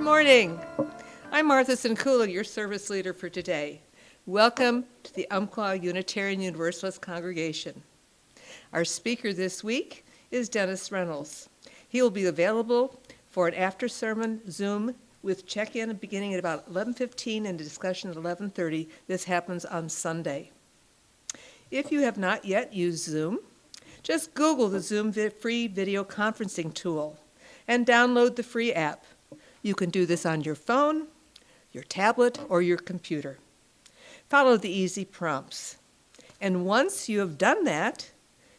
morning. I'm Martha Sinkula, your service leader for today. Welcome to the Umpqua Unitarian Universalist Congregation. Our speaker this week is Dennis Reynolds. He will be available for an after-sermon Zoom with check-in beginning at about 11:15 and a discussion at 11:30. This happens on Sunday. If you have not yet used Zoom, just Google the Zoom free video conferencing tool and download the free app. You can do this on your phone, your tablet, or your computer. Follow the easy prompts. And once you have done that,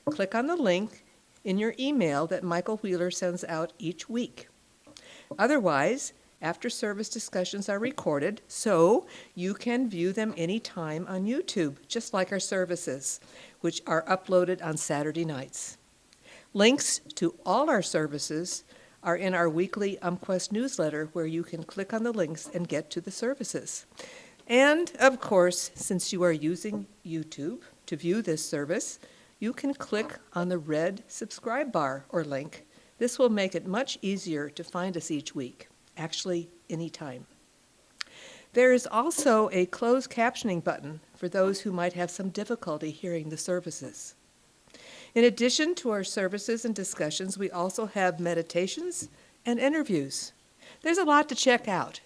click on the link in your email that Michael Wheeler sends out each week. Otherwise, after-service discussions are recorded, so you can view them anytime on YouTube, just like our services, which are uploaded on Saturday nights. Links to all our services are in our weekly UMQuest newsletter, where you can click on the links and get to the services. And, of course, since you are using YouTube to view this service, you can click on the red subscribe bar or link. This will make it much easier to find us each week, actually anytime. There is also a closed captioning button for those who might have some difficulty hearing the services. In addition to our services and discussions, we also have meditations and interviews. There's a lot to check out.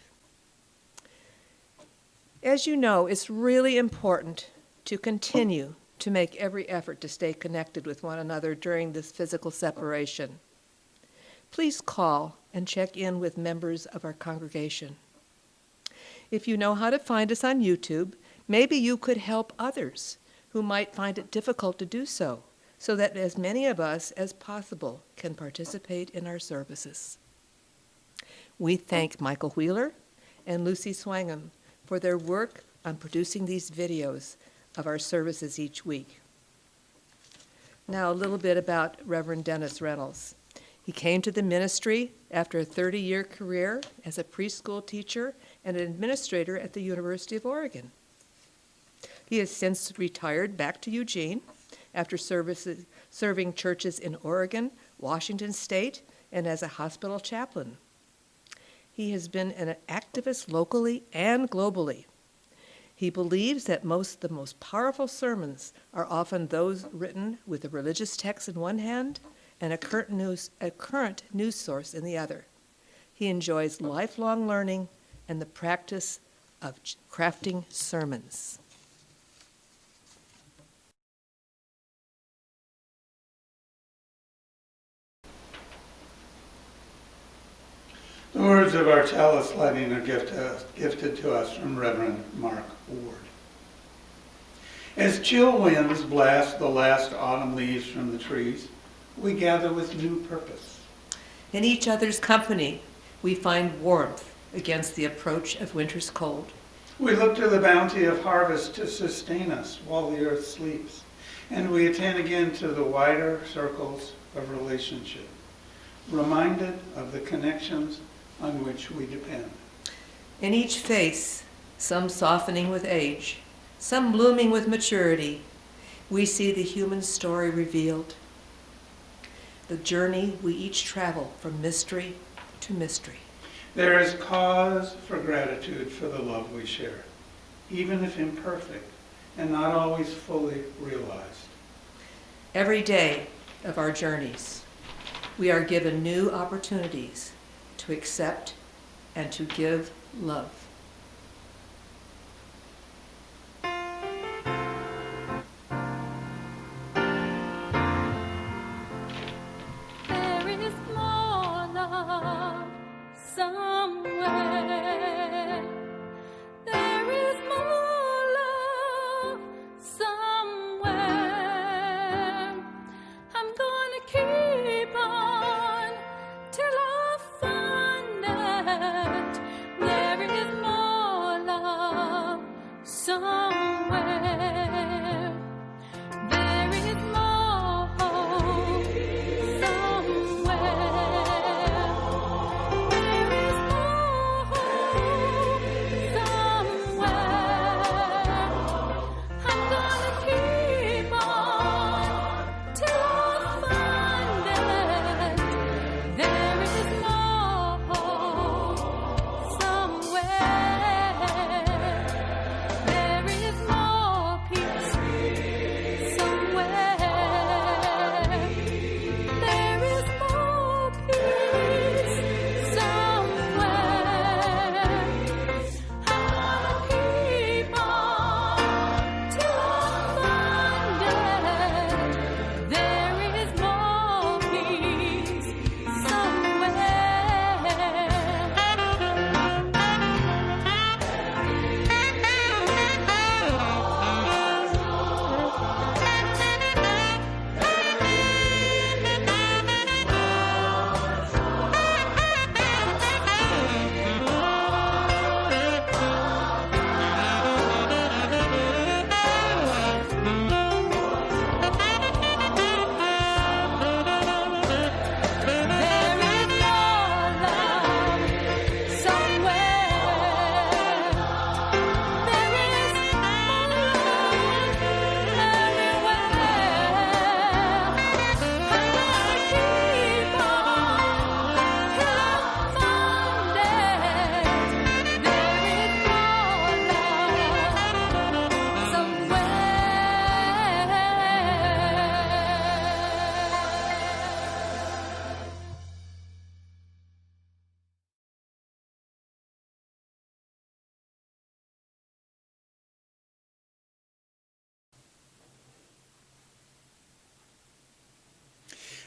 As you know, it's really important to continue to make every effort to stay connected with one another during this physical separation. Please call and check in with members of our congregation. If you know how to find us on YouTube, maybe you could help others who might find it difficult to do so that as many of us as possible can participate in our services. We thank Michael Wheeler and Lucy Swangham for their work on producing these videos of our services each week. Now, a little bit about Reverend Dennis Reynolds. He came to the ministry after a 30-year career as a preschool teacher and an administrator at the University of Oregon. He has since retired back to Eugene after serving churches in Oregon, Washington State, and as a hospital chaplain. He has been an activist locally and globally. He believes that the most powerful sermons are often those written with a religious text in one hand and a current news source in the other. He enjoys lifelong learning and the practice of crafting sermons. The words of our chalice lighting are gifted to us from Reverend Mark Ward. As chill winds blast the last autumn leaves from the trees, we gather with new purpose. In each other's company, we find warmth against the approach of winter's cold. We look to the bounty of harvest to sustain us while the earth sleeps, and we attend again to the wider circles of relationship, reminded of the connections on which we depend. In each face, some softening with age, some blooming with maturity, we see the human story revealed, the journey we each travel from mystery to mystery. There is cause for gratitude for the love we share, even if imperfect and not always fully realized. Every day of our journeys, we are given new opportunities to accept and to give love. There is more love somewhere. There is more love somewhere. I'm gonna keep on till I find it. There is more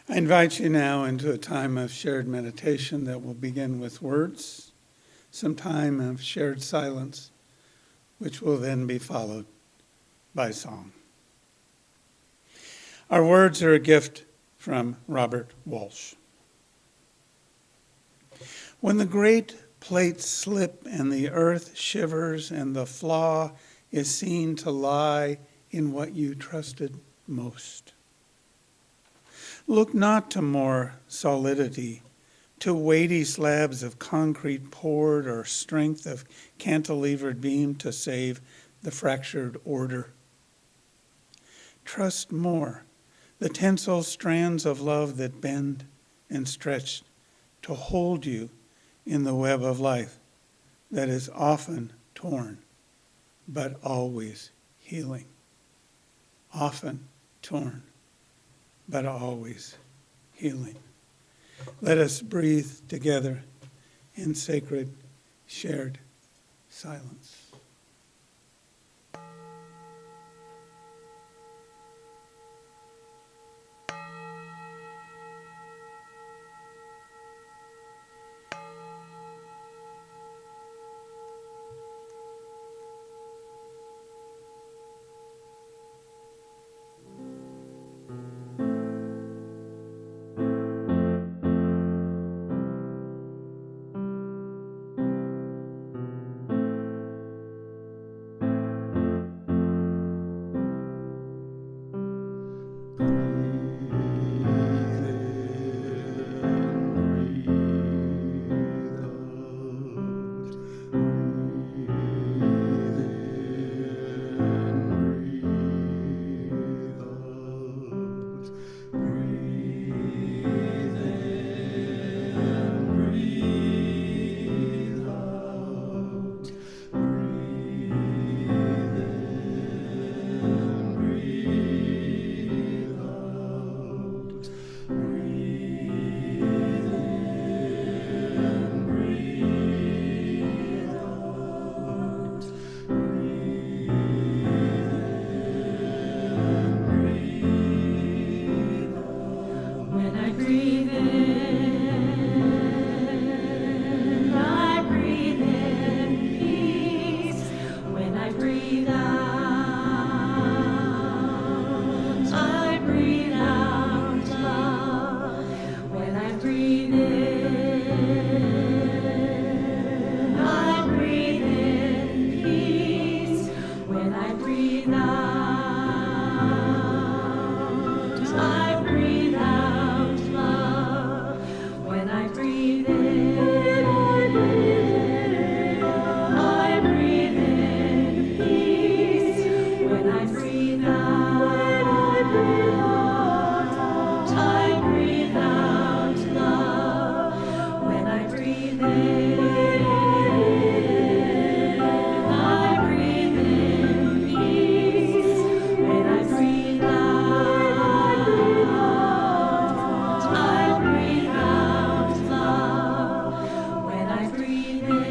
I invite you now into a time of shared meditation that will begin with words, some time of shared silence, which will then be followed by song. Our words are a gift from Robert Walsh. When the great plates slip and the earth shivers and the flaw is seen to lie in what you trusted most, look not to more solidity, to weighty slabs of concrete poured or strength of cantilevered beam to save the fractured order. Trust more the tensile strands of love that bend and stretch to hold you in the web of life that is often torn, but always healing. Often torn, but always healing. Let us breathe together in sacred, shared silence. When I breathe in, I breathe in peace. When I breathe out, I breathe out love. When I breathe in, I breathe in peace. When I breathe out, I breathe out love. When I breathe in, I breathe in peace. When I breathe out, I breathe out love. When I breathe in, I breathe in peace. When I breathe out, I breathe out love. When I breathe in,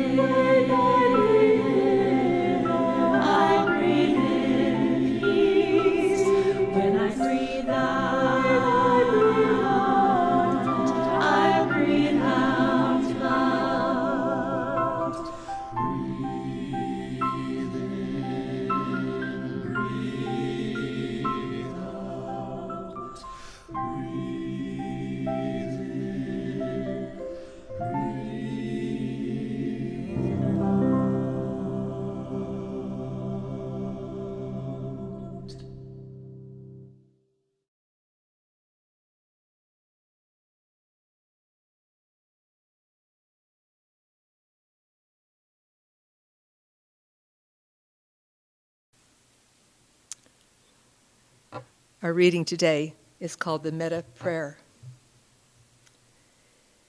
I breathe in peace. When I breathe out, I breathe out love. Our reading today is called the Metta Prayer.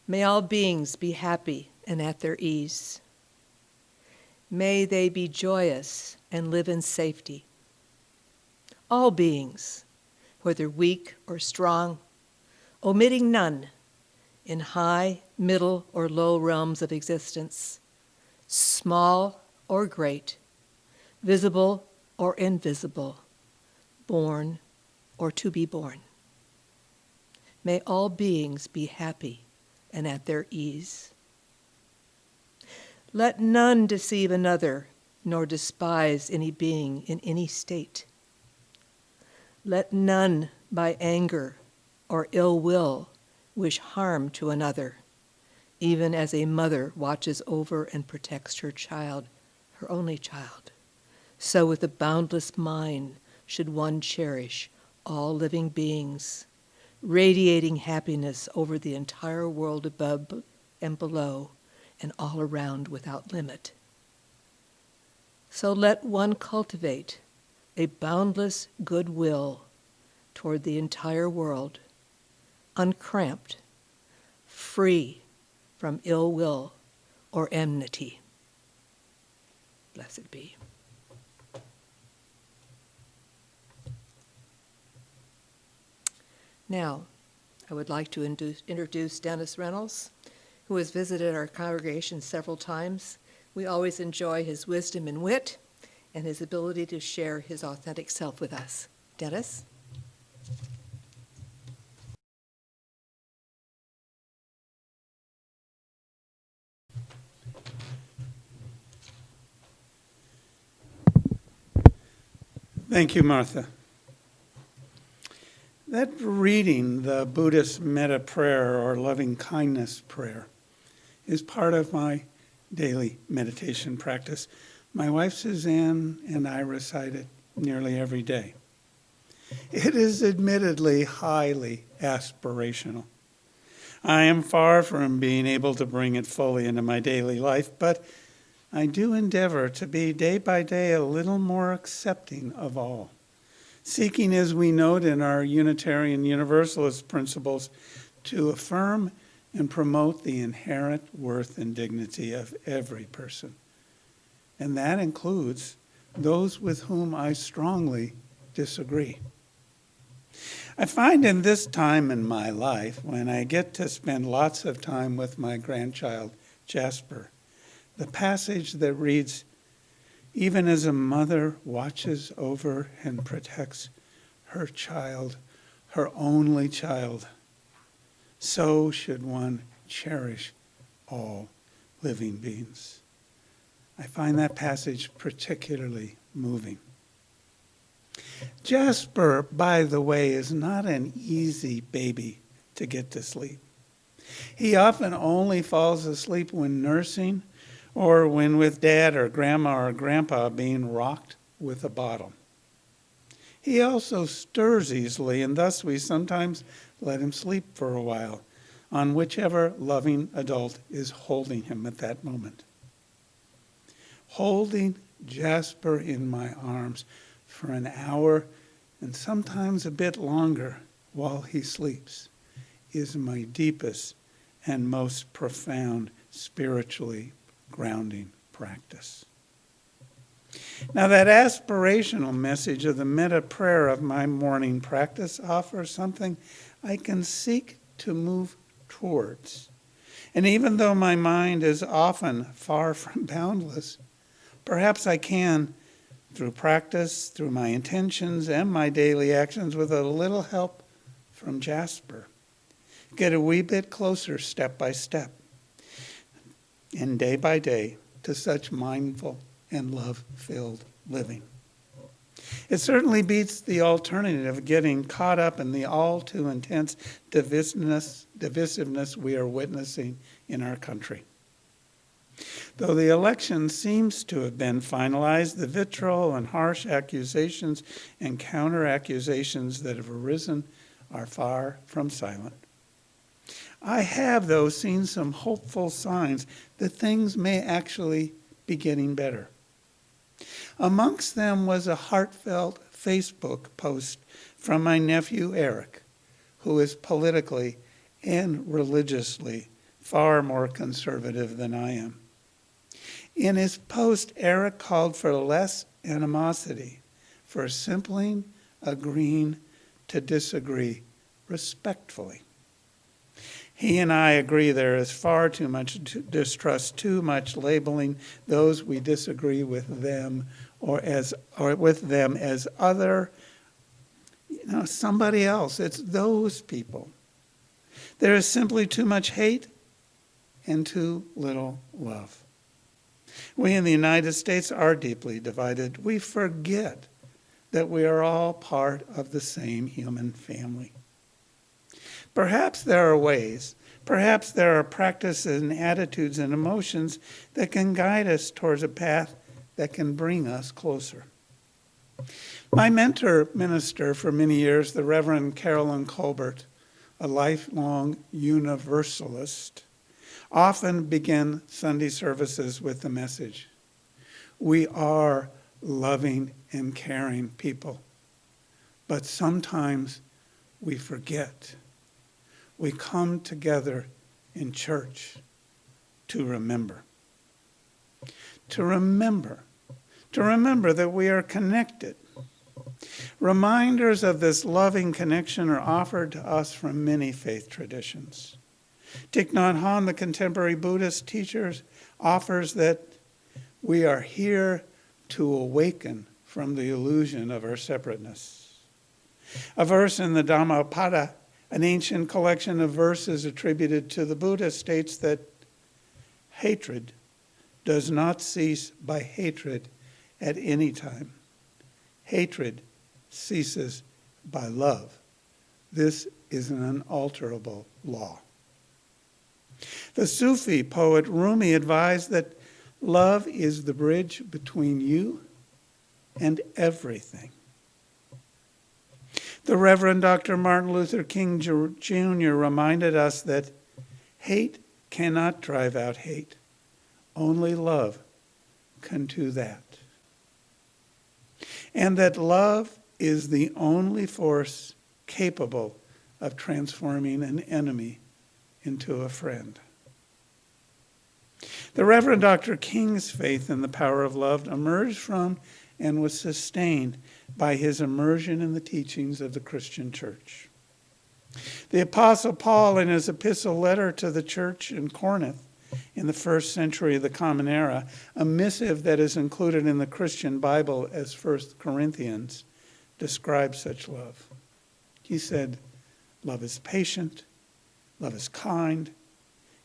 May all beings be happy and at their ease. May they be joyous and live in safety. All beings, whether weak or strong, omitting none, in high, middle, or low realms of existence, small or great, visible or invisible, born or to be born. May all beings be happy and at their ease. Let none deceive another, nor despise any being in any state. Let none by anger or ill will wish harm to another, even as a mother watches over and protects her child, her only child. So with a boundless mind should one cherish all living beings, radiating happiness over the entire world above and below and all around without limit. So let one cultivate a boundless goodwill toward the entire world, uncramped, free from ill will or enmity. Blessed be. Now, I would like to introduce Dennis Reynolds, who has visited our congregation several times. We always enjoy his wisdom and wit and his ability to share his authentic self with us. Dennis? Thank you, Martha. That reading, the Buddhist metta prayer or loving kindness prayer, is part of my daily meditation practice. My wife Suzanne and I recite it nearly every day. It is admittedly highly aspirational. I am far from being able to bring it fully into my daily life, but I do endeavor to be day by day a little more accepting of all, seeking, as we note in our Unitarian Universalist principles, to affirm and promote the inherent worth and dignity of every person. And that includes those with whom I strongly disagree. I find in this time in my life, when I get to spend lots of time with my grandchild, Jasper, the passage that reads, "Even as a mother watches over and protects her child, her only child, so should one cherish all living beings." I find that passage particularly moving. Jasper, by the way, is not an easy baby to get to sleep. He often only falls asleep when nursing or when with dad or grandma or grandpa being rocked with a bottle. He also stirs easily, and thus we sometimes let him sleep for a while on whichever loving adult is holding him at that moment. Holding Jasper in my arms for an hour and sometimes a bit longer while he sleeps is my deepest and most profound spiritually grounding practice. Now, that aspirational message of the metta prayer of my morning practice offers something I can seek to move towards. And even though my mind is often far from boundless, perhaps I can, through practice, through my intentions and my daily actions, with a little help from Jasper, get a wee bit closer step by step and day by day to such mindful and love-filled living. It certainly beats the alternative of getting caught up in the all too intense divisiveness we are witnessing in our country. Though the election seems to have been finalized, the vitriol and harsh accusations and counter-accusations that have arisen are far from silent. I have, though, seen some hopeful signs that things may actually be getting better. Amongst them was a heartfelt Facebook post from my nephew Eric, who is politically and religiously far more conservative than I am. In his post, Eric called for less animosity, for simply agreeing to disagree respectfully. He and I agree there is far too much distrust, too much labeling those we disagree with them or with them as other, somebody else. It's those people. There is simply too much hate and too little love. We in the United States are deeply divided. We forget that we are all part of the same human family. Perhaps there are ways, perhaps there are practices and attitudes and emotions that can guide us towards a path that can bring us closer. My mentor minister for many years, the Reverend Carolyn Colbert, a lifelong universalist, often began Sunday services with the message, "We are loving and caring people, but sometimes we forget. We come together in church to remember. To remember that we are connected. Reminders of this loving connection are offered to us from many faith traditions. Thich Nhat Hanh, the contemporary Buddhist teacher, offers that we are here to awaken from the illusion of our separateness. A verse in the Dhammapada, an ancient collection of verses attributed to the Buddha, states that hatred does not cease by hatred at any time. Hatred ceases by love. This is an unalterable law. The Sufi poet Rumi advised that love is the bridge between you and everything. The Reverend Dr. Martin Luther King Jr. reminded us that hate cannot drive out hate. Only love can do that. And that love is the only force capable of transforming an enemy into a friend. The Reverend Dr. King's faith in the power of love emerged from and was sustained by his immersion in the teachings of the Christian church. The Apostle Paul, in his epistle letter to the church in Corinth in the first century of the Common Era, a missive that is included in the Christian Bible as 1 Corinthians, describes such love. He said, "Love is patient, love is kind,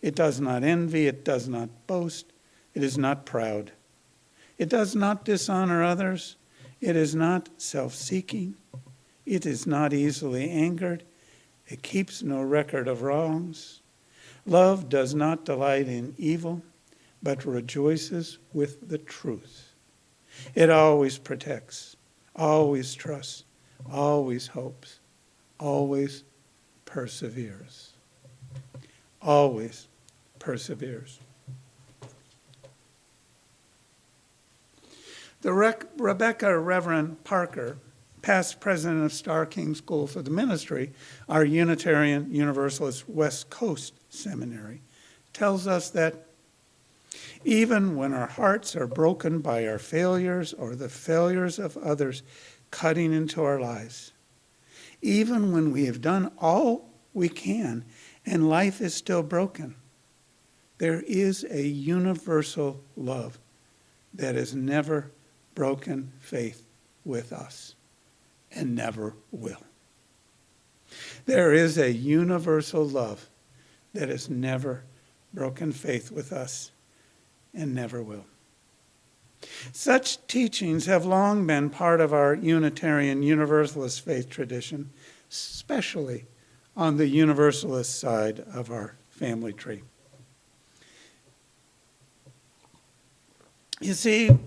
it does not envy, it does not boast, it is not proud. It does not dishonor others, it is not self-seeking, it is not easily angered, it keeps no record of wrongs. Love does not delight in evil, but rejoices with the truth. It always protects, always trusts, always hopes, always perseveres." Always perseveres. The Rebecca Reverend Parker, past president of Starr King School for the Ministry, our Unitarian Universalist West Coast Seminary, tells us that even when our hearts are broken by our failures or the failures of others cutting into our lives, even when we have done all we can and life is still broken, there is a universal love that has never broken faith with us and never will. There is a universal love that has never broken faith with us and never will. Such teachings have long been part of our Unitarian Universalist faith tradition, especially on the Universalist side of our family tree. You see,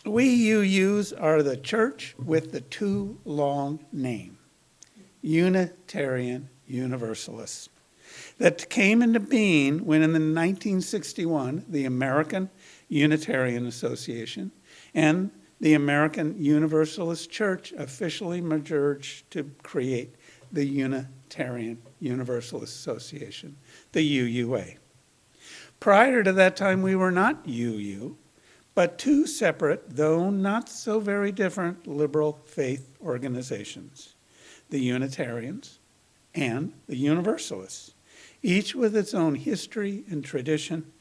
we UUs are the church with the too long name, Unitarian Universalists, that came into being when in 1961, the American Unitarian Association and the American Universalist Church officially merged to create the Unitarian Universalist Association, the UUA. Prior to that time, we were not UU, but two separate, though not so very different, liberal faith organizations, the Unitarians and the Universalists, each with its own history and tradition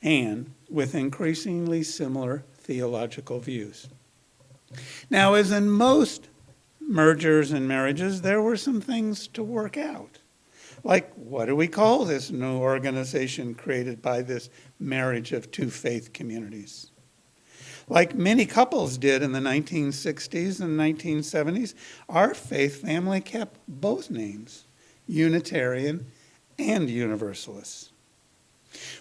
and with increasingly similar theological views. Now, as in most mergers and marriages, there were some things to work out. Like, what do we call this new organization created by this marriage of two faith communities? Like many couples did in the 1960s and 1970s, our faith family kept both names, Unitarian and Universalist.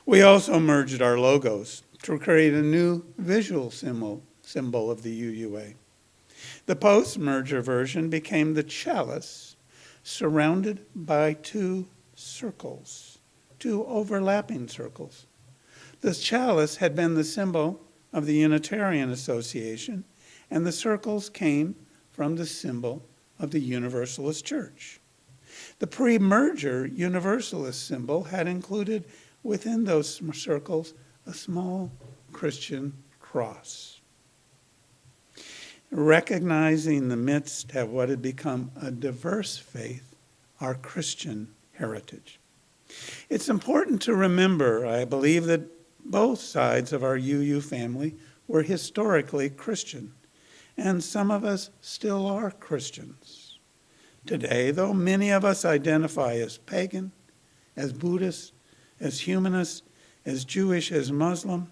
We also merged our logos to create a new visual symbol of the UUA. The post-merger version became the chalice, surrounded by two circles, two overlapping circles. The chalice had been the symbol of the Unitarian Association, and the circles came from the symbol of the Universalist Church. The pre-merger Universalist symbol had included within those circles a small Christian cross. Recognizing the midst of what had become a diverse faith, our Christian heritage. It's important to remember, I believe, that both sides of our UU family were historically Christian, and some of us still are Christians. Today, though, many of us identify as pagan, as Buddhist, as humanist, as Jewish, as Muslim,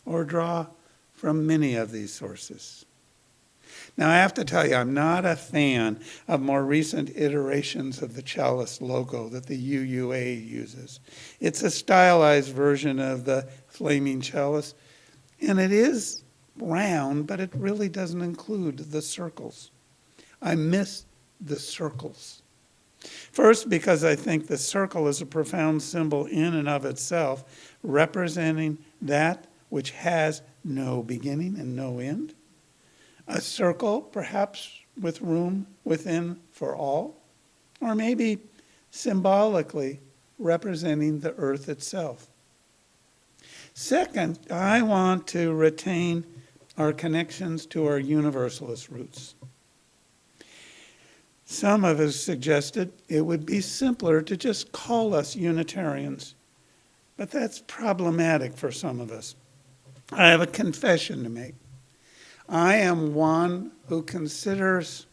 or draw from many of these sources. Now, I have to tell you, I'm not a fan of more recent iterations of the chalice logo that the UUA uses. It's a stylized version of the flaming chalice, and it is round, but it really doesn't include the circles. I miss the circles. First, because I think the circle is a profound symbol in and of itself, representing that which has no beginning and no end. A circle, perhaps with room within for all, or maybe symbolically representing the earth itself. Second, I want to retain our connections to our Universalist roots. Some of us suggested it would be simpler to just call us Unitarians, but that's problematic for some of us. I have a confession to make. I am one who considers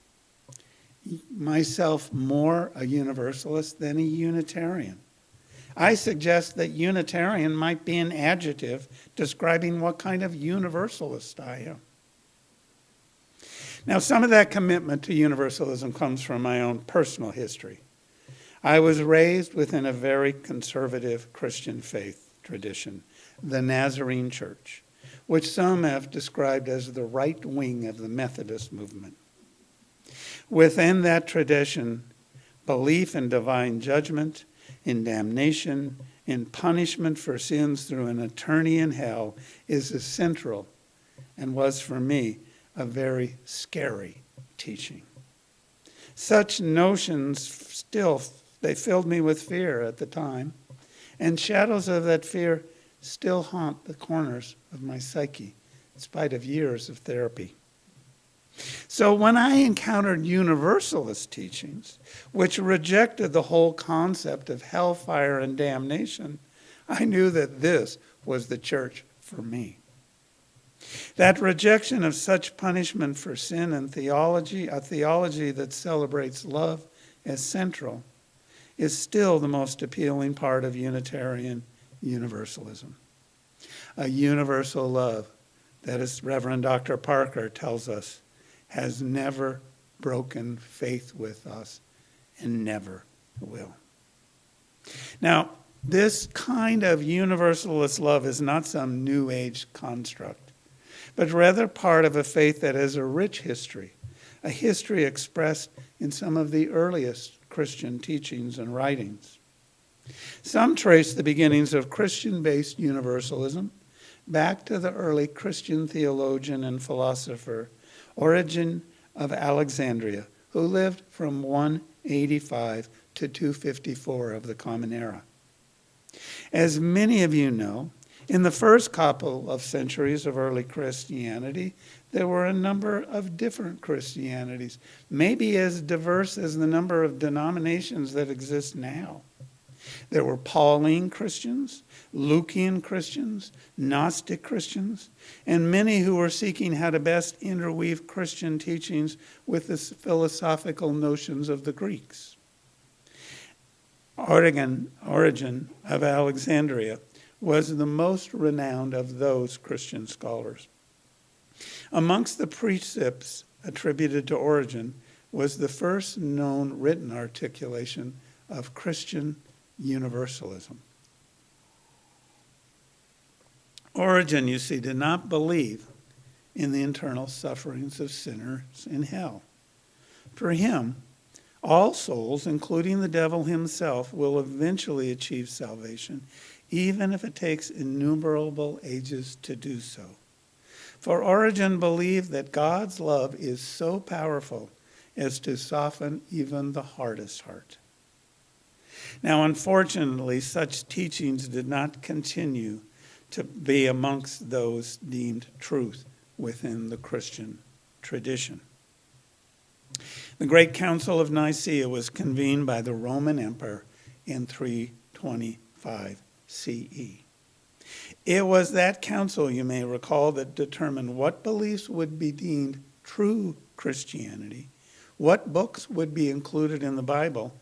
myself more a Universalist than a Unitarian. I suggest that Unitarian might be an adjective describing what kind of Universalist I am. Now, some of that commitment to Universalism comes from my own personal history. I was raised within a very conservative Christian faith tradition, the Nazarene Church, which some have described as the right wing of the Methodist movement. Within that tradition, belief in divine judgment, in damnation, in punishment for sins through an eternity in hell is central, and was for me a very scary teaching. Such notions they filled me with fear at the time, and shadows of that fear still haunt the corners of my psyche, in spite of years of therapy. So when I encountered Universalist teachings, which rejected the whole concept of hellfire and damnation, I knew that this was the church for me. That rejection of such punishment for sin and theology, a theology that celebrates love as central, is still the most appealing part of Unitarian Universalism. A universal love that, as Reverend Dr. Parker tells us, has never broken faith with us and never will. Now, this kind of universalist love is not some New Age construct, but rather part of a faith that has a rich history, a history expressed in some of the earliest Christian teachings and writings. Some trace the beginnings of Christian-based universalism back to the early Christian theologian and philosopher Origen of Alexandria, who lived from 185 to 254 of the Common Era. As many of you know, in the first couple of centuries of early Christianity, there were a number of different Christianities, maybe as diverse as the number of denominations that exist now. There were Pauline Christians, Lucian Christians, Gnostic Christians, and many who were seeking how to best interweave Christian teachings with the philosophical notions of the Greeks. Origen of Alexandria was the most renowned of those Christian scholars. Amongst the precepts attributed to Origen was the first known written articulation of Christian universalism. Origen, you see, did not believe in the internal sufferings of sinners in hell. For him, all souls, including the devil himself, will eventually achieve salvation, even if it takes innumerable ages to do so. For Origen believed that God's love is so powerful as to soften even the hardest heart. Now, unfortunately, such teachings did not continue to be amongst those deemed truth within the Christian tradition. The Great Council of Nicaea was convened by the Roman Emperor in 325 CE. It was that council, you may recall, that determined what beliefs would be deemed true Christianity, what books would be included in the Bible,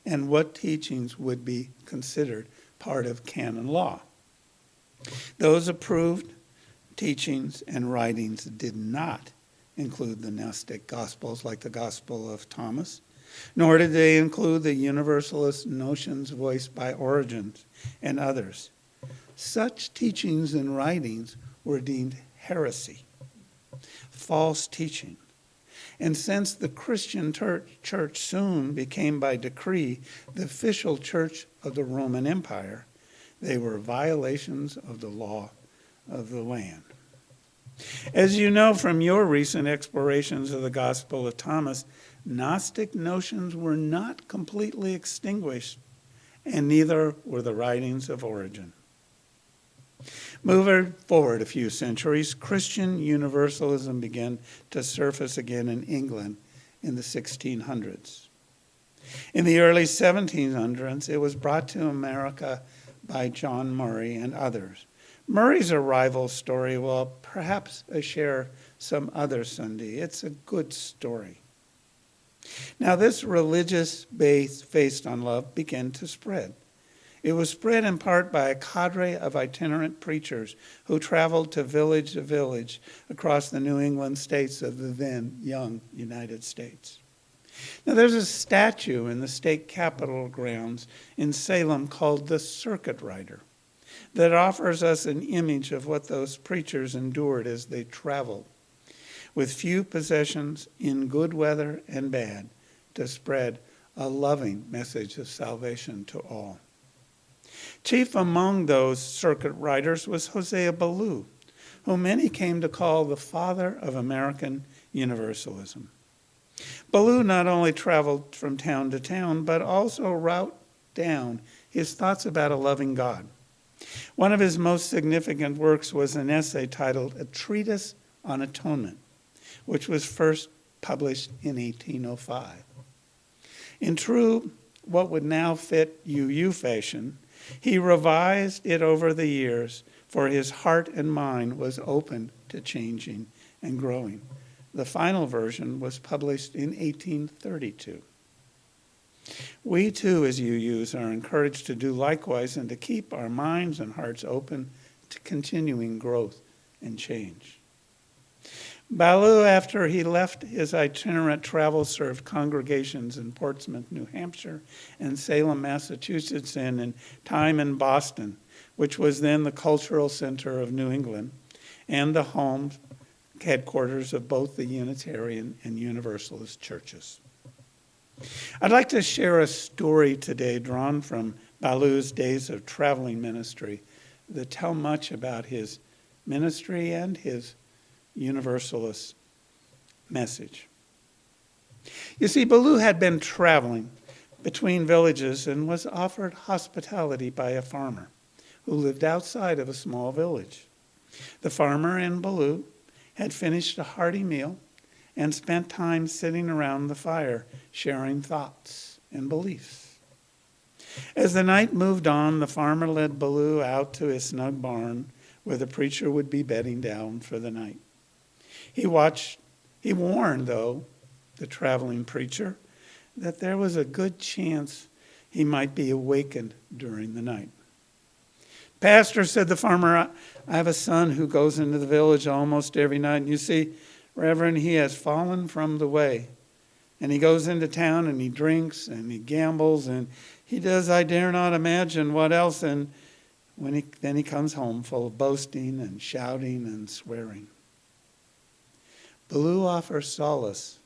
and what teachings would be considered part of canon law. Those approved teachings and writings did not include the Gnostic Gospels like the Gospel of Thomas, nor did they include the universalist notions voiced by Origen and others. Such teachings and writings were deemed heresy, false teaching. And since the Christian church soon became by decree the official church of the Roman Empire, they were violations of the law of the land. As you know from your recent explorations of the Gospel of Thomas, Gnostic notions were not completely extinguished, and neither were the writings of Origen. Moving forward a few centuries, Christian universalism began to surface again in England in the 1600s. In the early 1700s, it was brought to America by John Murray and others. Murray's arrival story will perhaps share some other Sunday. It's a good story. Now, this religious base based on love began to spread. It was spread in part by a cadre of itinerant preachers who traveled to village across the New England states of the then young United States. Now, there's a statue in the state capitol grounds in Salem called the Circuit Rider that offers us an image of what those preachers endured as they traveled, with few possessions, in good weather and bad, to spread a loving message of salvation to all. Chief among those circuit riders was Hosea Ballou, whom many came to call the father of American Universalism. Ballou not only traveled from town to town, but also wrote down his thoughts about a loving God. One of his most significant works was an essay titled A Treatise on Atonement, which was first published in 1805. In true, what would now fit UU fashion, he revised it over the years, for his heart and mind was open to changing and growing. The final version was published in 1832. We too, as UUs, are encouraged to do likewise and to keep our minds and hearts open to continuing growth and change. Ballou, after he left his itinerant travel, served congregations in Portsmouth, New Hampshire, and Salem, Massachusetts, and in time in Boston, which was then the cultural center of New England, and the home headquarters of both the Unitarian and Universalist churches. I'd like to share a story today drawn from Ballou's days of traveling ministry that tell much about his ministry and his Universalist message. You see, Ballou had been traveling between villages and was offered hospitality by a farmer who lived outside of a small village. The farmer and Ballou had finished a hearty meal and spent time sitting around the fire, sharing thoughts and beliefs. As the night moved on, the farmer led Ballou out to his snug barn where the preacher would be bedding down for the night. He warned, though, the traveling preacher, that there was a good chance he might be awakened during the night. Pastor, said the farmer, I have a son who goes into the village almost every night. And you see, Reverend, he has fallen from the way. And he goes into town and he drinks and he gambles and he does, I dare not imagine what else. And then he comes home full of boasting and shouting and swearing. Baloo offers solace.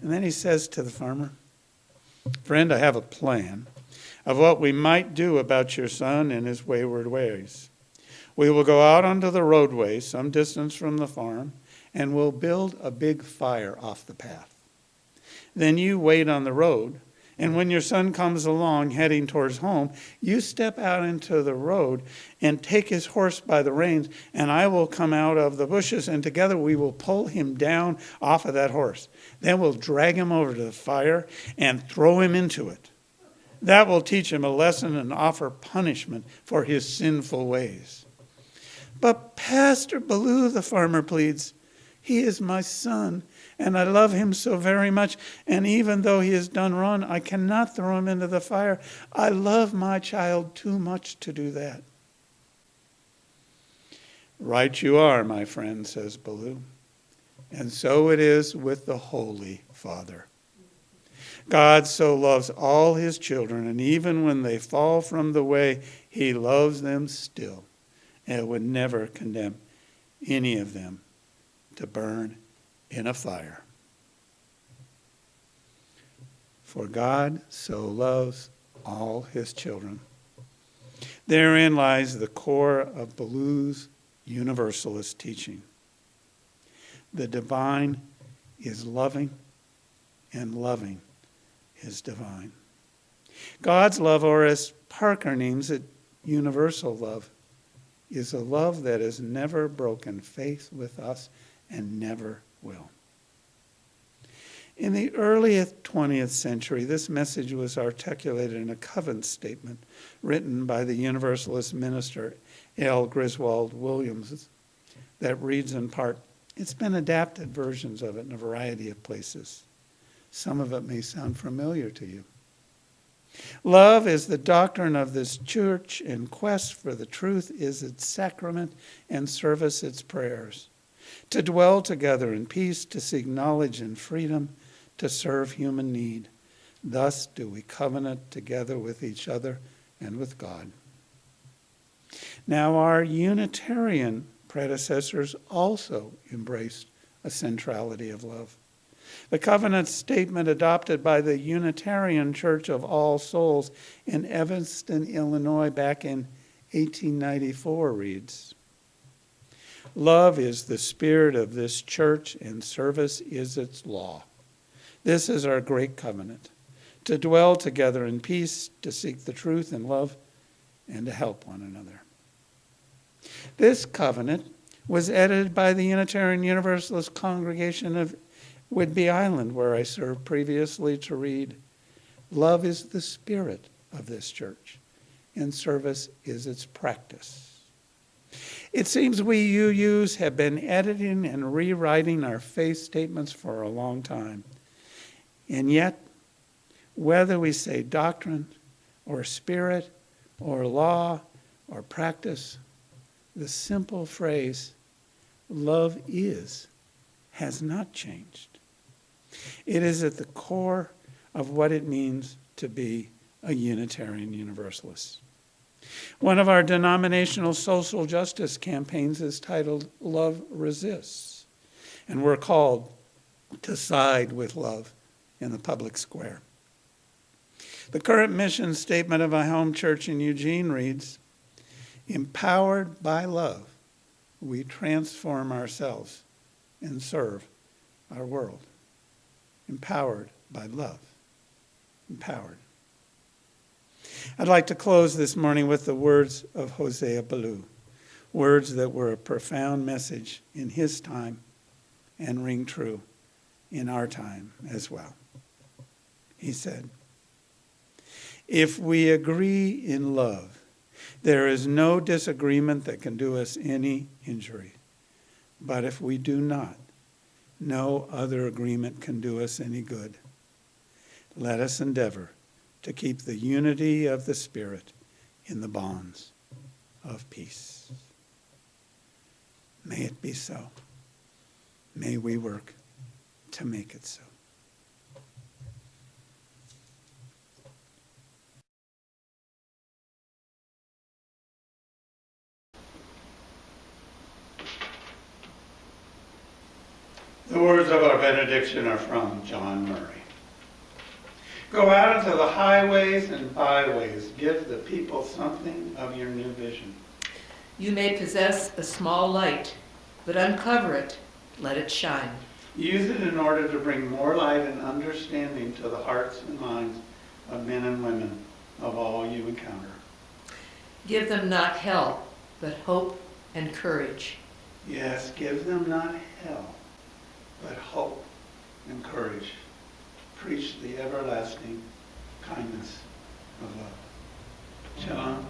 And then he says to the farmer, friend, I have a plan of what we might do about your son and his wayward ways. We will go out onto the roadway some distance from the farm and we'll build a big fire off the path. Then you wait on the road, and when your son comes along heading towards home, you step out into the road and take his horse by the reins, and I will come out of the bushes, and together we will pull him down off of that horse. Then we'll drag him over to the fire and throw him into it. That will teach him a lesson and offer punishment for his sinful ways. But Pastor Baloo, the farmer pleads, he is my son, and I love him so very much. And even though he has done wrong, I cannot throw him into the fire. I love my child too much to do that. Right you are, my friend, says Baloo. And so it is with the Holy Father. God so loves all his children, and even when they fall from the way, he loves them still, and would never condemn any of them to burn in a fire. For God so loves all his children. Therein lies the core of Baloo's universalist teaching. The divine is loving, and loving is divine. God's love, or as Parker names it, universal love, is a love that has never broken faith with us and never will. In the early 20th century, this message was articulated in a covenant statement written by the Universalist minister L. Griswold Williams that reads in part, it's been adapted versions of it in a variety of places. Some of it may sound familiar to you. Love is the doctrine of this church, and quest for the truth is its sacrament, and service its prayers. To dwell together in peace, to seek knowledge and freedom, to serve human need. Thus do we covenant together with each other and with God. Now our Unitarian predecessors also embraced a centrality of love. The covenant statement adopted by the Unitarian Church of All Souls in Evanston, Illinois back in 1894 reads, love is the spirit of this church, and service is its law. This is our great covenant, to dwell together in peace, to seek the truth in love, and to help one another. This covenant was edited by the Unitarian Universalist congregation of Whidbey Island, where I served previously, to read, love is the spirit of this church, and service is its practice. It seems we UUs have been editing and rewriting our faith statements for a long time. And yet, whether we say doctrine or spirit or law or practice, the simple phrase, love is, has not changed. It is at the core of what it means to be a Unitarian Universalist. One of our denominational social justice campaigns is titled Love Resists, and we're called to side with love in the public square. The current mission statement of my home church in Eugene reads, empowered by love, we transform ourselves and serve our world. Empowered by love. Empowered. I'd like to close this morning with the words of Hosea Ballou, words that were a profound message in his time and ring true in our time as well. He said, if we agree in love, there is no disagreement that can do us any injury. But if we do not, no other agreement can do us any good. Let us endeavor to keep the unity of the Spirit in the bonds of peace. May it be so. May we work to make it so. The words of our benediction are from John Murray. Go out into the highways and byways. Give the people something of your new vision. You may possess a small light, but uncover it, let it shine. Use it in order to bring more light and understanding to the hearts and minds of men and women of all you encounter. Give them not hell, but hope and courage. Yes, give them not hell, but hope and courage. Preach the everlasting kindness of love. Shalom.